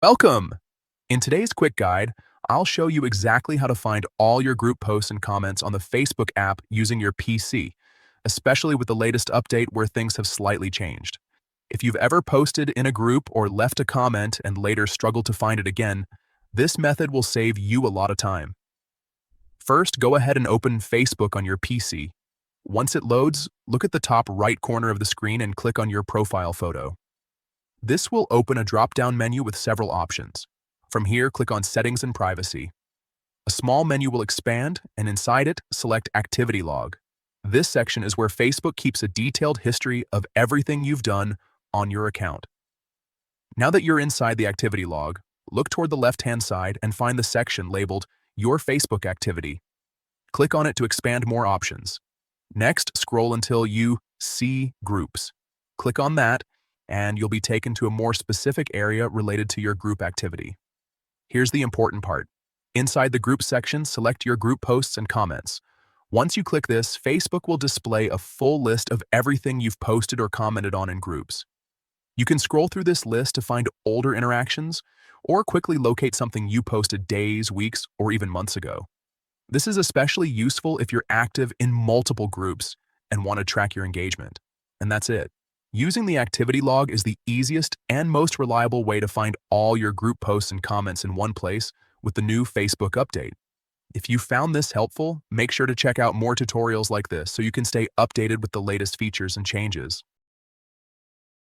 Welcome! In today's quick guide, I'll show you exactly how to find all your group posts and comments on the Facebook app using your PC, especially with the latest update where things have slightly changed. If you've ever posted in a group or left a comment and later struggled to find it again, this method will save you a lot of time. First, go ahead and open Facebook on your PC. Once it loads, look at the top right corner of the screen and click on your profile photo. This will open a drop-down menu with several options. From here, click on Settings and Privacy. A small menu will expand, and inside it, select Activity Log. This section is where Facebook keeps a detailed history of everything you've done on your account. Now that you're inside the activity log, look toward the left-hand side and find the section labeled Your Facebook Activity. Click on it to expand more options. Next, scroll until you see Groups. Click on that, and you'll be taken to a more specific area related to your group activity. Here's the important part. Inside the Group section, select your group posts and comments. Once you click this, Facebook will display a full list of everything you've posted or commented on in groups. You can scroll through this list to find older interactions or quickly locate something you posted days, weeks, or even months ago. This is especially useful if you're active in multiple groups and want to track your engagement. And that's it. Using the activity log is the easiest and most reliable way to find all your group posts and comments in one place with the new Facebook update. If you found this helpful, make sure to check out more tutorials like this so you can stay updated with the latest features and changes.